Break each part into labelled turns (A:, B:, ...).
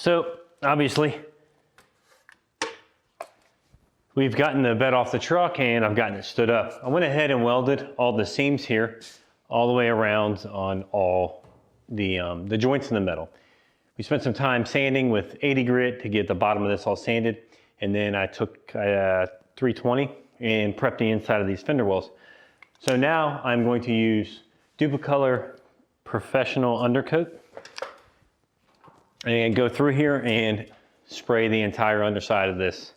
A: So obviously we've gotten the bed off the truck and I've gotten it stood up. I went ahead and welded all the seams here all the way around on all the joints in the metal. We spent some time sanding with 80 grit to get the bottom of this all sanded, and then I took 320 and prepped the inside of these fender wells. So now I'm going to use Duplicolor Professional Undercoat and go through here and spray the entire underside of this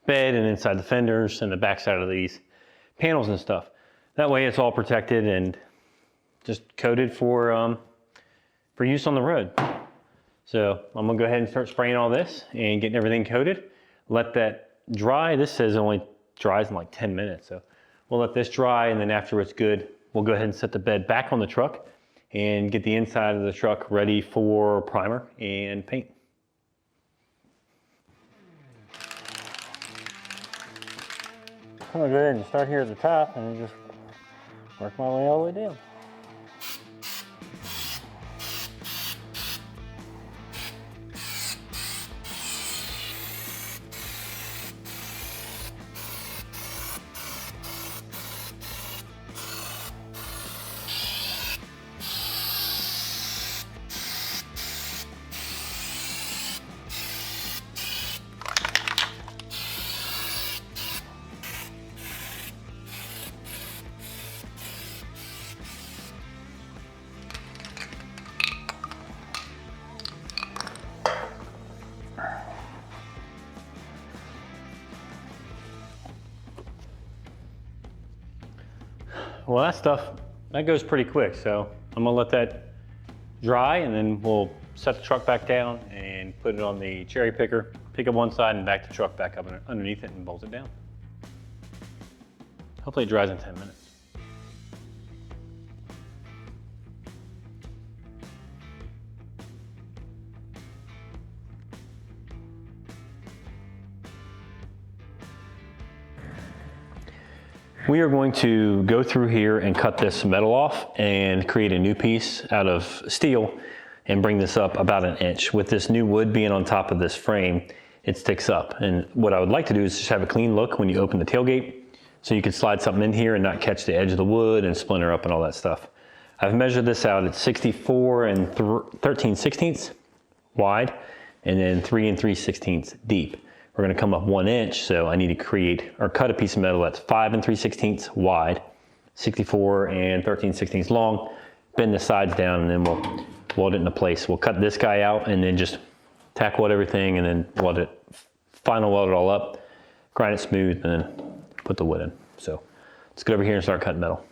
A: bed and inside the fenders and the backside of these panels and stuff. That way it's all protected and just coated for use on the road. So I'm gonna go ahead and start spraying all this and getting everything coated. Let that dry. This says it only dries in like 10 minutes. So we'll let this dry, and then after it's good, we'll go ahead and set the bed back on the truck and get the inside of the truck ready for primer and paint. I'm gonna go ahead and start here at the top and just work my way all the way down. Well, that stuff, that goes pretty quick, so I'm gonna let that dry, and then we'll set the truck back down and put it on the cherry picker, pick up one side and back the truck back up underneath it and bolt it down. Hopefully it dries in 10 minutes. We are going to go through here and cut this metal off and create a new piece out of steel and bring this up about 1 inch. With this new wood being on top of this frame, it sticks up. And what I would like to do is just have a clean look when you open the tailgate, so you can slide something in here and not catch the edge of the wood and splinter up and all that stuff. I've measured this out at 64 and 13/16 wide, and then 3 3/16 deep. We're gonna come up 1 inch, so I need to create or cut a piece of metal that's 5 3/16 wide, 64 and 13/16 long, bend the sides down, and then we'll weld it into place. We'll cut this guy out and then just tack weld everything and then final weld it all up, grind it smooth, and then put the wood in. So let's get over here and start cutting metal.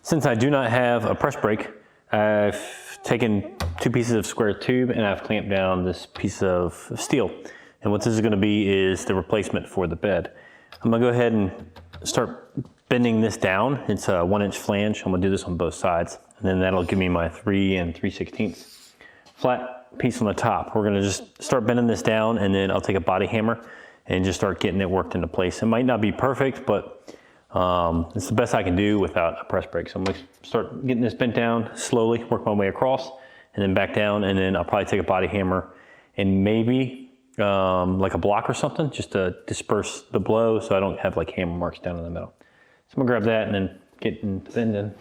A: Since I do not have a press brake, I've taken 2 pieces of square tube and I've clamped down this piece of steel. And what this is gonna be is the replacement for the bed. I'm gonna go ahead and start bending this down. It's a 1 inch flange. I'm gonna do this on both sides. And then that'll give me my 3 3/16 flat piece on the top. We're gonna just start bending this down, and then I'll take a body hammer and just start getting it worked into place. It might not be perfect, but it's the best I can do without a press brake. So I'm gonna start getting this bent down slowly, work my way across, and then back down, and then I'll probably take a body hammer and maybe like a block or something, just to disperse the blow so I don't have like hammer marks down in the middle. So I'm gonna grab that and then get into bending.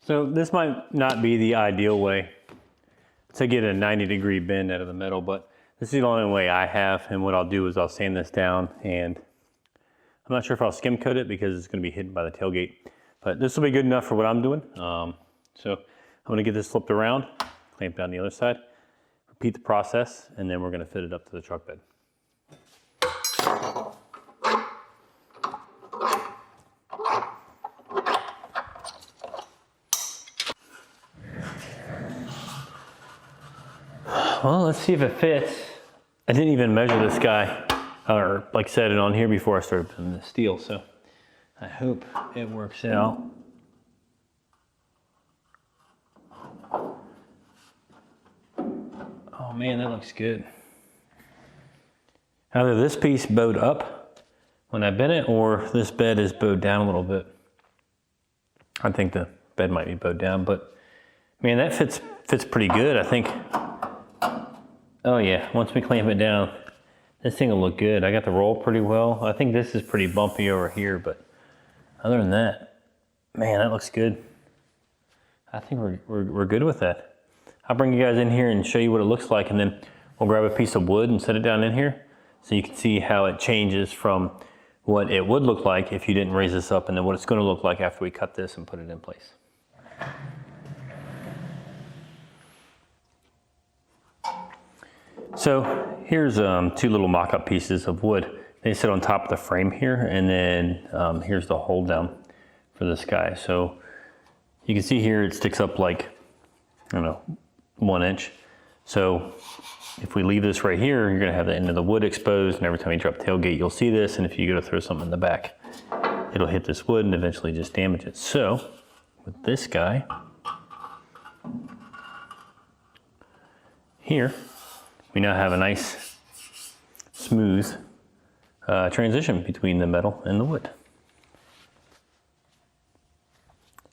A: So this might not be the ideal way to get a 90-degree bend out of the metal, but this is the only way I have, and what I'll do is I'll sand this down, and I'm not sure if I'll skim coat it because it's going to be hidden by the tailgate, but this will be good enough for what I'm doing. So I'm going to get this flipped around, clamp down the other side, repeat the process, and then we're going to fit it up to the truck bed. Well, let's see if it fits. I didn't even measure this guy, or like set it on here before I started putting the steel, so I hope it works out. Oh man, that looks good. Either this piece bowed up when I bent it, or this bed is bowed down a little bit. I think the bed might be bowed down, but man, that fits pretty good, I think. Oh yeah, once we clamp it down, this thing will look good. I got the roll pretty well. I think this is pretty bumpy over here, but other than that, man, that looks good. I think we're good with that. I'll bring you guys in here and show you what it looks like, and then we'll grab a piece of wood and set it down in here so you can see how it changes from what it would look like if you didn't raise this up, and then what it's going to look like after we cut this and put it in place. So here's two little mock-up pieces of wood. They sit on top of the frame here, and then here's the hold down for this guy. So you can see here it sticks up like, I don't know, 1 inch. So if we leave this right here, you're gonna have the end of the wood exposed, and every time you drop tailgate, you'll see this, and if you go to throw something in the back, it'll hit this wood and eventually just damage it. So with this guy here, we now have a nice, smooth transition between the metal and the wood.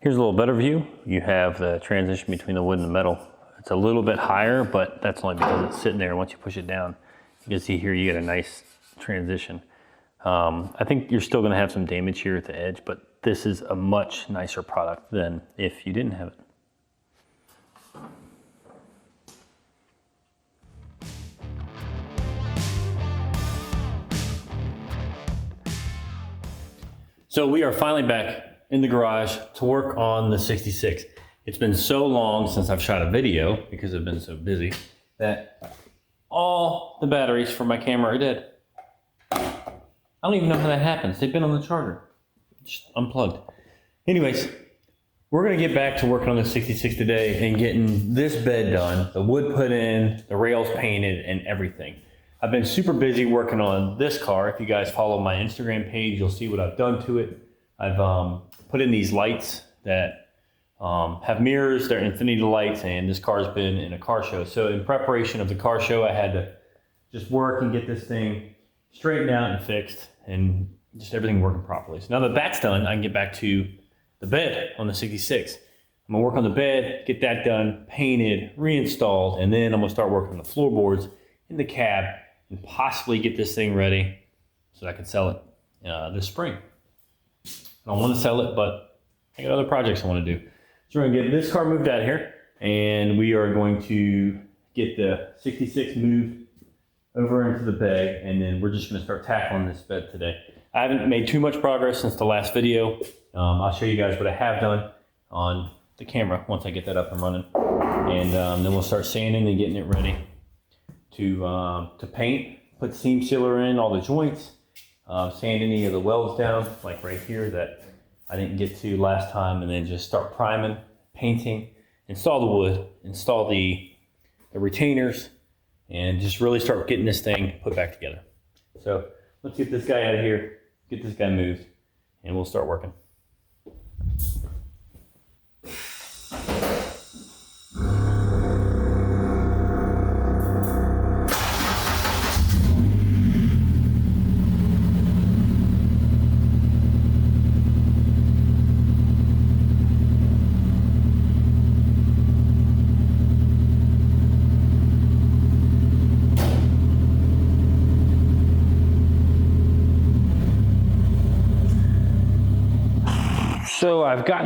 A: Here's a little better view. You have the transition between the wood and the metal. It's a little bit higher, but that's only because it's sitting there. Once you push it down, you can see here you get a nice transition. I think you're still gonna have some damage here at the edge, but this is a much nicer product than if you didn't have it. So we are finally back in the garage to work on the 66. It's been so long since I've shot a video because I've been so busy that all the batteries for my camera are dead. I don't even know how that happens. They've been on the charger, just unplugged. Anyways, we're gonna get back to working on the 66 today and getting this bed done, the wood put in, the rails painted, and everything. I've been super busy working on this car. If you guys follow my Instagram page, you'll see what I've done to it. I've put in these lights that have mirrors, they're infinity lights, and this car's been in a car show. So in preparation of the car show, I had to just work and get this thing straightened out and fixed and just everything working properly. So now that that's done, I can get back to the bed on the 66. I'm gonna work on the bed, get that done, painted, reinstalled, and then I'm gonna start working on the floorboards in the cab and possibly get this thing ready so that I can sell it this spring. I don't want to sell it, but I got other projects I want to do. So we're going to get this car moved out of here, and we are going to get the 66 moved over into the bed, and then we're just going to start tackling this bed today. I haven't made too much progress since the last video. I'll show you guys what I have done on the camera once I get that up and running, and then we'll start sanding and getting it ready to paint, put seam sealer in all the joints, sand any of the welds down, like right here that I didn't get to last time, and then just start priming, painting, install the wood, install the retainers, and just really start getting this thing put back together. So let's get this guy out of here, get this guy moved, and we'll start working. So I got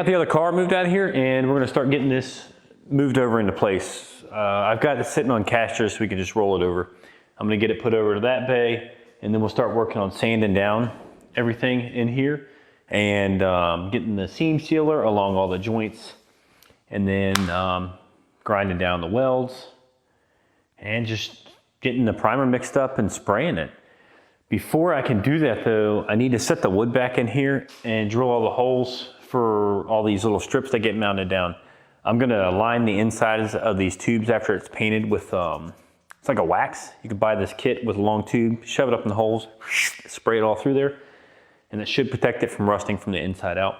A: the other car moved out of here, and we're gonna start getting this moved over into place. I've got it sitting on casters so we can just roll it over. I'm gonna get it put over to that bay, and then we'll start working on sanding down everything in here and getting the seam sealer along all the joints, and then grinding down the welds and just getting the primer mixed up and spraying it. Before I can do that though, I need to set the wood back in here and drill all the holes for all these little strips that get mounted down. I'm gonna line the insides of these tubes after it's painted with, it's like a wax. You can buy this kit with a long tube, shove it up in the holes, spray it all through there, and it should protect it from rusting from the inside out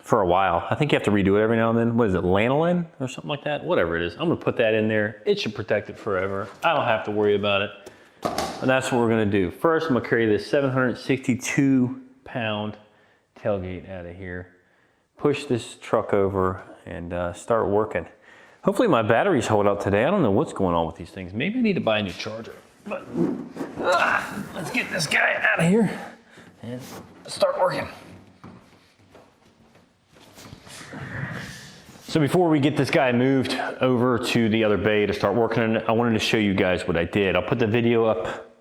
A: for a while. I think you have to redo it every now and then. What is it, lanolin or something like that? Whatever it is, I'm gonna put that in there. It should protect it forever. I don't have to worry about it. And that's what we're gonna do. First, I'm gonna carry this 762-pound tailgate out of here, push this truck over, and start working. Hopefully my batteries hold out today. I don't know what's going on with these things. Maybe I need to buy a new charger. But let's get this guy out of here and start working. So before we get this guy moved over to the other bay to start working on it, I wanted to show you guys what I did. I'll put the video up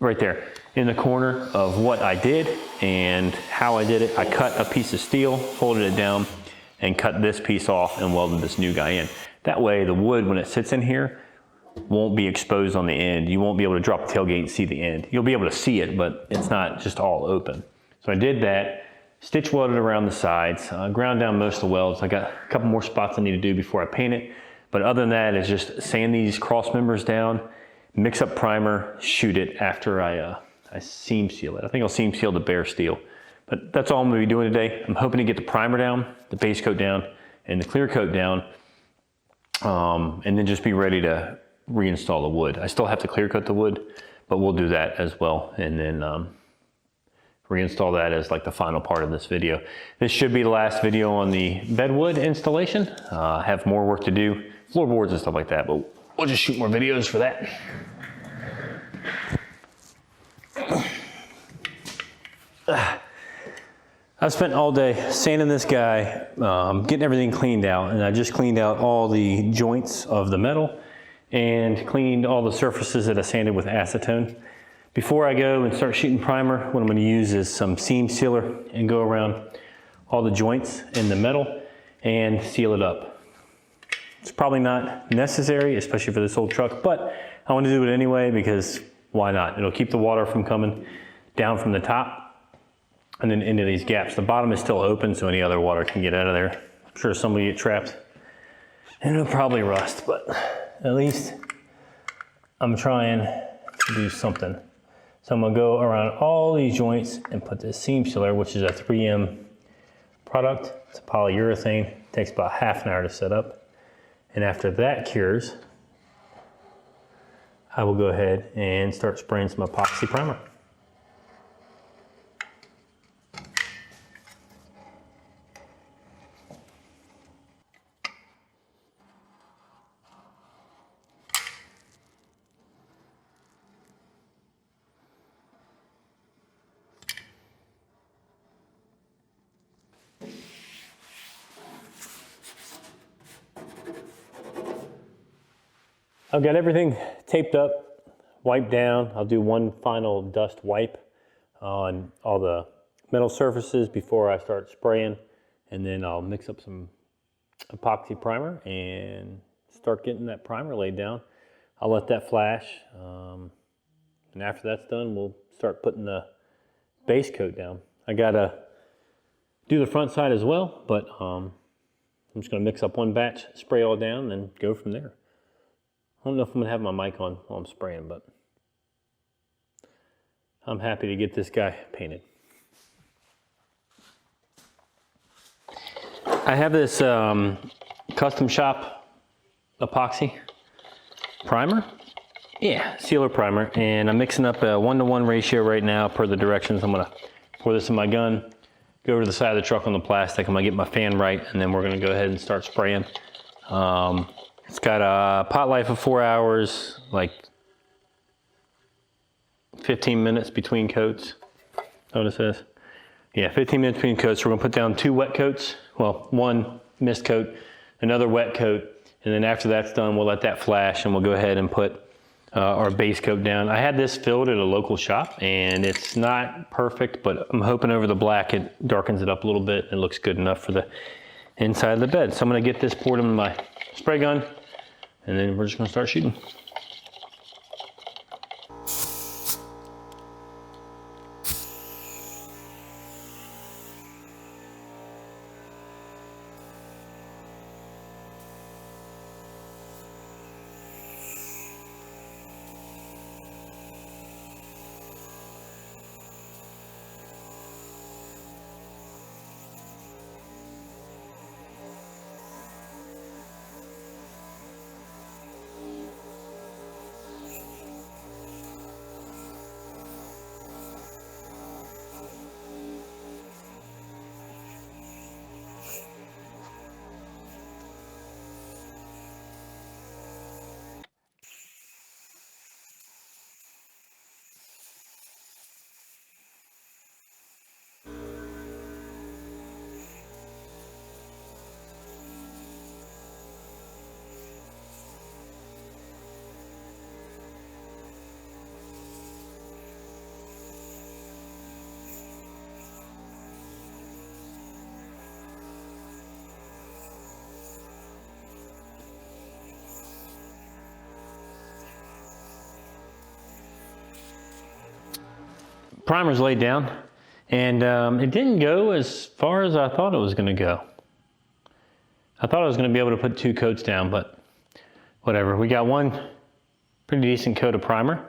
A: right there in the corner of what I did and how I did it. I cut a piece of steel, folded it down, and cut this piece off and welded this new guy in. That way the wood, when it sits in here, won't be exposed on the end. You won't be able to drop the tailgate and see the end. You'll be able to see it, but it's not just all open. So I did that. Stitch welded around the sides, ground down most of the welds. I got a couple more spots I need to do before I paint it. But other than that, it's just sand these cross members down, mix up primer, shoot it after I seam seal it. I think I'll seam seal the bare steel. But that's all I'm gonna be doing today. I'm hoping to get the primer down, the base coat down, and the clear coat down, and then just be ready to reinstall the wood. I still have to clear coat the wood, but we'll do that as well. And then reinstall that as like the final part of this video. This should be the last video on the bedwood installation. I have more work to do, floorboards and stuff like that, but we'll just shoot more videos for that. I've spent all day sanding this guy, getting everything cleaned out, and I just cleaned out all the joints of the metal and cleaned all the surfaces that I sanded with acetone. Before I go and start shooting primer, what I'm going to use is some seam sealer and go around all the joints in the metal and seal it up. It's probably not necessary, especially for this old truck, but I want to do it anyway because why not? It'll keep the water from coming down from the top and then into these gaps. The bottom is still open, so any other water can get out of there. I'm sure some will get trapped and it'll probably rust, but at least I'm trying to do something. So I'm gonna go around all these joints and put this seam sealer, which is a 3M product. It's a polyurethane. It takes about half an hour to set up. And after that cures, I will go ahead and start spraying some epoxy primer. I've got everything taped up, wiped down. I'll do one final dust wipe on all the metal surfaces before I start spraying, and then I'll mix up some epoxy primer and start getting that primer laid down. I'll let that flash, and after that's done, we'll start putting the base coat down. I gotta do the front side as well, but I'm just gonna mix up one batch, spray all down, and go from there. I don't know if I'm gonna have my mic on while I'm spraying, but I'm happy to get this guy painted. I have this custom shop epoxy primer. Yeah, sealer primer, and I'm mixing up a 1-to-1 ratio right now per the directions. I'm gonna pour this in my gun, go over to the side of the truck on the plastic. I'm gonna get my fan right, and then we're gonna go ahead and start spraying. It's got a pot life of 4 hours, like 15 minutes between coats. That's what it says. Yeah, 15 minutes between coats. We're gonna put down 2 wet coats. Well, 1 mist coat, another wet coat, and then after that's done, we'll let that flash and we'll go ahead and put our base coat down. I had this filled at a local shop and it's not perfect, but I'm hoping over the black it darkens it up a little bit and looks good enough for the inside of the bed. So I'm gonna get this poured in my spray gun and then we're just gonna start shooting. Primer's laid down and it didn't go as far as I thought it was gonna go. I thought I was gonna be able to put 2 coats down, but whatever. We got 1 pretty decent coat of primer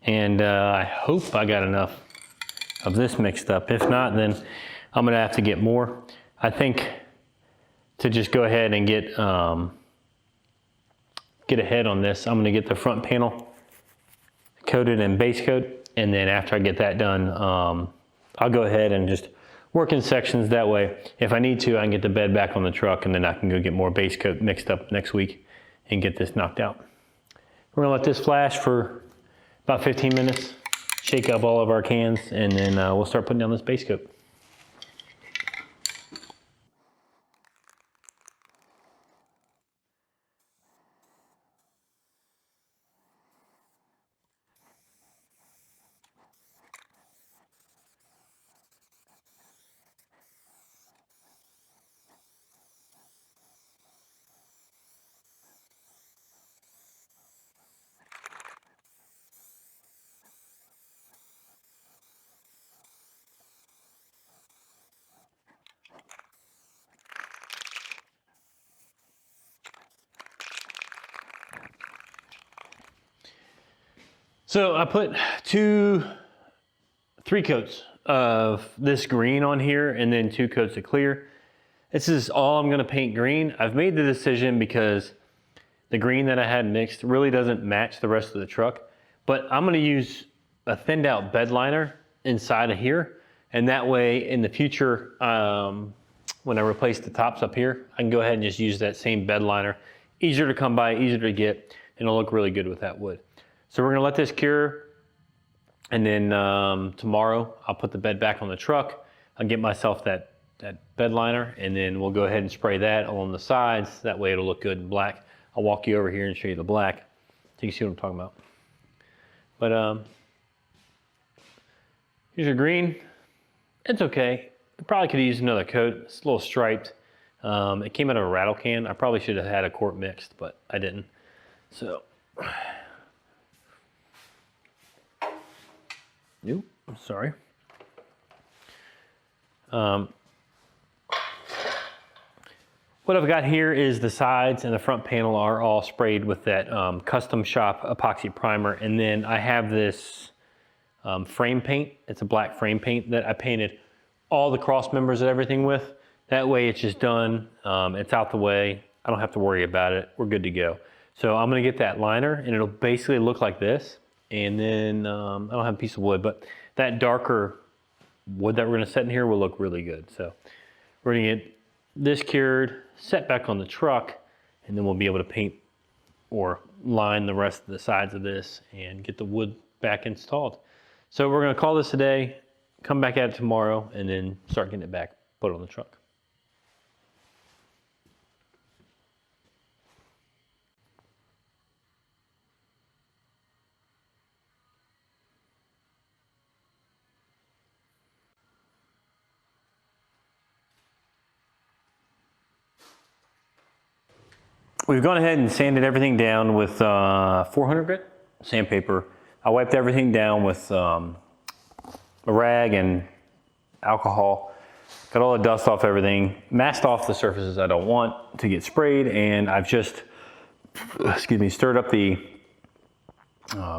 A: and I hope I got enough of this mixed up. If not, then I'm gonna have to get more. I think to just go ahead and get ahead on this, I'm gonna get the front panel coated in base coat. And then after I get that done, I'll go ahead and just work in sections. That way, if I need to, I can get the bed back on the truck and then I can go get more base coat mixed up next week and get this knocked out. We're gonna let this flash for about 15 minutes, shake up all of our cans, and then we'll start putting down this base coat. So I put 3 coats of this green on here and then 2 coats of clear. This is all I'm gonna paint green. I've made the decision because the green that I had mixed really doesn't match the rest of the truck, but I'm gonna use a thinned out bed liner inside of here. And that way in the future, when I replace the tops up here, I can go ahead and just use that same bed liner. Easier to come by, easier to get, and it'll look really good with that wood. So we're gonna let this cure, and then tomorrow I'll put the bed back on the truck. I'll get myself that bed liner, and then we'll go ahead and spray that along the sides. That way it'll look good in black. I'll walk you over here and show you the black so you can see what I'm talking about. But here's your green. It's okay. I probably could have used another coat. It's a little striped. It came out of a rattle can. I probably should have had a quart mixed, but I didn't. So. Nope, I'm sorry. What I've got here is the sides and the front panel are all sprayed with that custom shop epoxy primer. And then I have this frame paint. It's a black frame paint that I painted all the cross members and everything with. That way it's just done, it's out the way. I don't have to worry about it. We're good to go. So I'm gonna get that liner and it'll basically look like this. And then, I don't have a piece of wood, but that darker wood that we're gonna set in here will look really good. So we're gonna get this cured, set back on the truck, and then we'll be able to paint or line the rest of the sides of this and get the wood back installed. So we're gonna call this a day, come back at it tomorrow, and then start getting it back, put it on the truck. We've gone ahead and sanded everything down with 400 grit sandpaper. I wiped everything down with a rag and alcohol. Got all the dust off everything, masked off the surfaces I don't want to get sprayed, and I've just, stirred up the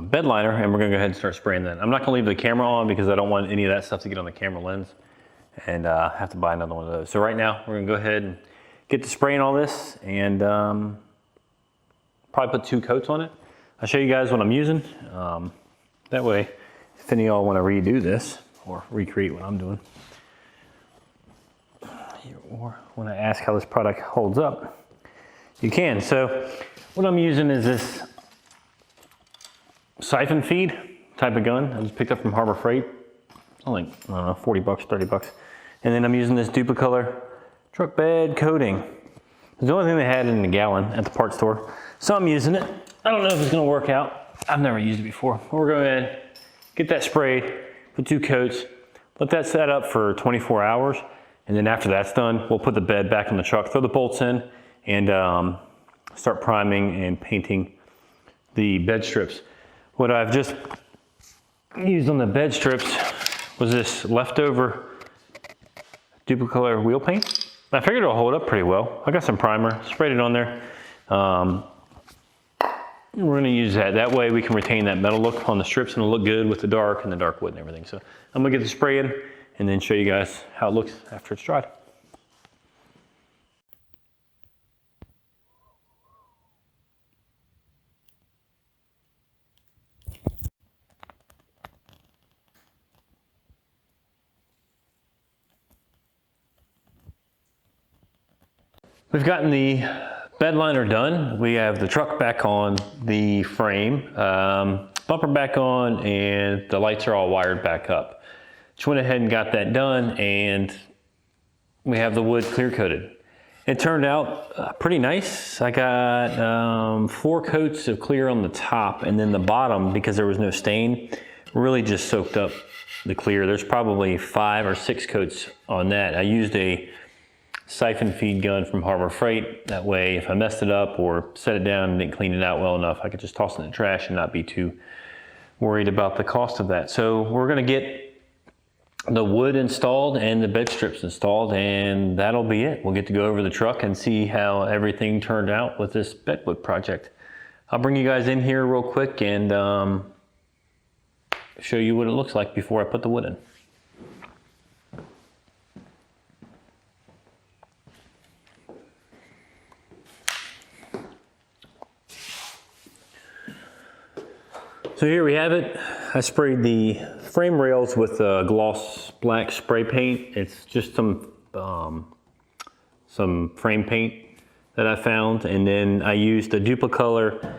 A: bed liner, and we're gonna go ahead and start spraying that. I'm not gonna leave the camera on because I don't want any of that stuff to get on the camera lens and have to buy another one of those. So right now, we're gonna go ahead and get to spraying all this and probably put 2 coats on it. I'll show you guys what I'm using. That way, if any of y'all want to redo this or recreate what I'm doing, or when I ask how this product holds up, you can. So what I'm using is this siphon feed type of gun I just picked up from Harbor Freight. I think, I don't know, 40 bucks, 30 bucks. And then I'm using this Duplicolor truck bed coating. It's the only thing they had in a gallon at the parts store. So I'm using it. I don't know if it's gonna work out. I've never used it before. We're going to get that sprayed, put 2 coats, let that set up for 24 hours. And then after that's done, we'll put the bed back in the truck, throw the bolts in, and start priming and painting the bed strips. What I've just used on the bed strips was this leftover Duplicolor wheel paint. I figured it'll hold up pretty well. I got some primer, sprayed it on there. We're gonna use that. That way we can retain that metal look on the strips and it'll look good with the dark wood and everything. So I'm gonna get the spray in and then show you guys how it looks after it's dried. We've gotten the bed liner done. We have the truck back on the frame, bumper back on, and the lights are all wired back up. Just went ahead and got that done, and we have the wood clear coated. It turned out pretty nice. I got 4 coats of clear on the top, and then the bottom, because there was no stain, really just soaked up the clear. There's probably 5 or 6 coats on that. I used a siphon feed gun from Harbor Freight. That way, if I messed it up or set it down and didn't clean it out well enough, I could just toss it in the trash and not be too worried about the cost of that. So we're gonna get the wood installed and the bed strips installed, and that'll be it. We'll get to go over the truck and see how everything turned out with this bedwood project. I'll bring you guys in here real quick and show you what it looks like before I put the wood in. So here we have it. I sprayed the frame rails with gloss black spray paint. It's just some frame paint that I found, and then I used a Duplicolor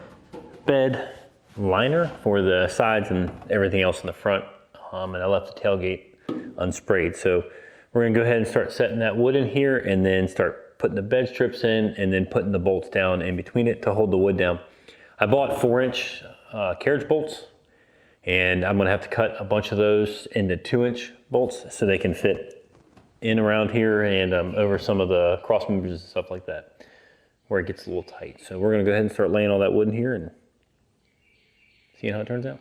A: bed liner for the sides and everything else in the front, and I left the tailgate unsprayed. So we're gonna go ahead and start setting that wood in here, and then start putting the bed strips in, and then putting the bolts down in between it to hold the wood down. I bought 4-inch carriage bolts, and I'm gonna have to cut a bunch of those into 2-inch bolts so they can fit in around here and over some of the cross members and stuff like that, where it gets a little tight. So we're gonna go ahead and start laying all that wood in here and see how it turns out.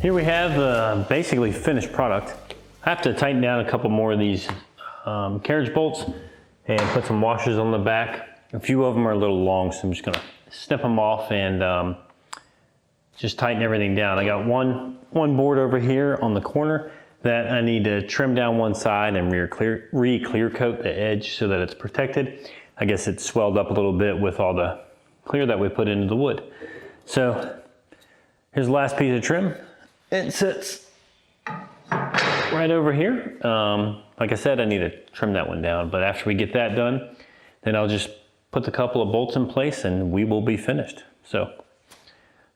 A: Here we have basically finished product. I have to tighten down a couple more of these carriage bolts and put some washers on the back. A few of them are a little long, so I'm just gonna snip them off and just tighten everything down. I got one board over here on the corner that I need to trim down one side and re-clear coat the edge so that it's protected. I guess it's swelled up a little bit with all the clear that we put into the wood. So here's the last piece of trim. It sits right over here. Like I said, I need to trim that one down, but after we get that done, then I'll just put the couple of bolts in place and we will be finished. So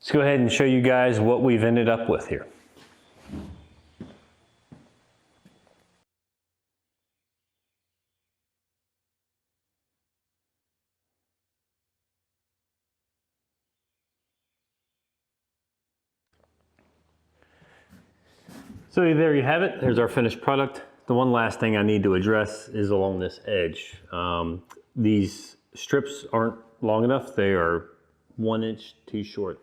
A: let's go ahead and show you guys what we've ended up with here. So there you have it. There's our finished product. The one last thing I need to address is along this edge. These strips aren't long enough. They are 1 inch too short.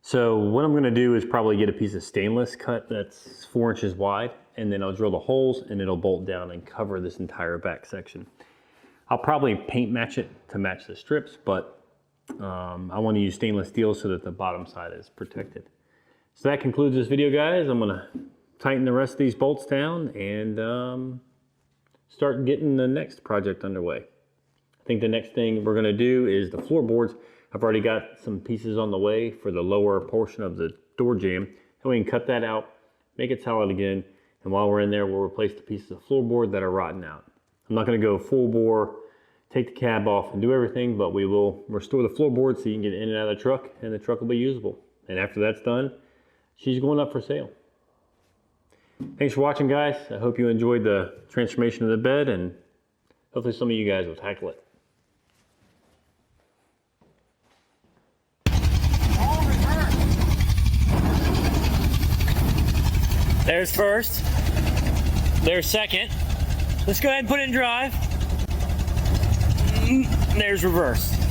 A: So what I'm gonna do is probably get a piece of stainless cut that's 4 inches wide, and then I'll drill the holes and it'll bolt down and cover this entire back section. I'll probably paint match it to match the strips, but I wanna use stainless steel so that the bottom side is protected. So that concludes this video, guys. I'm gonna tighten the rest of these bolts down and start getting the next project underway. I think the next thing we're gonna do is the floorboards. I've already got some pieces on the way for the lower portion of the door jamb. And we can cut that out, make it solid again, and while we're in there, we'll replace the pieces of floorboard that are rotten out. I'm not gonna go full bore, take the cab off and do everything, but we will restore the floorboard so you can get in and out of the truck and the truck will be usable. And after that's done, she's going up for sale. Thanks for watching, guys. I hope you enjoyed the transformation of the bed, and hopefully some of you guys will tackle it. There's first. There's second. Let's go ahead and put it in drive. There's reverse.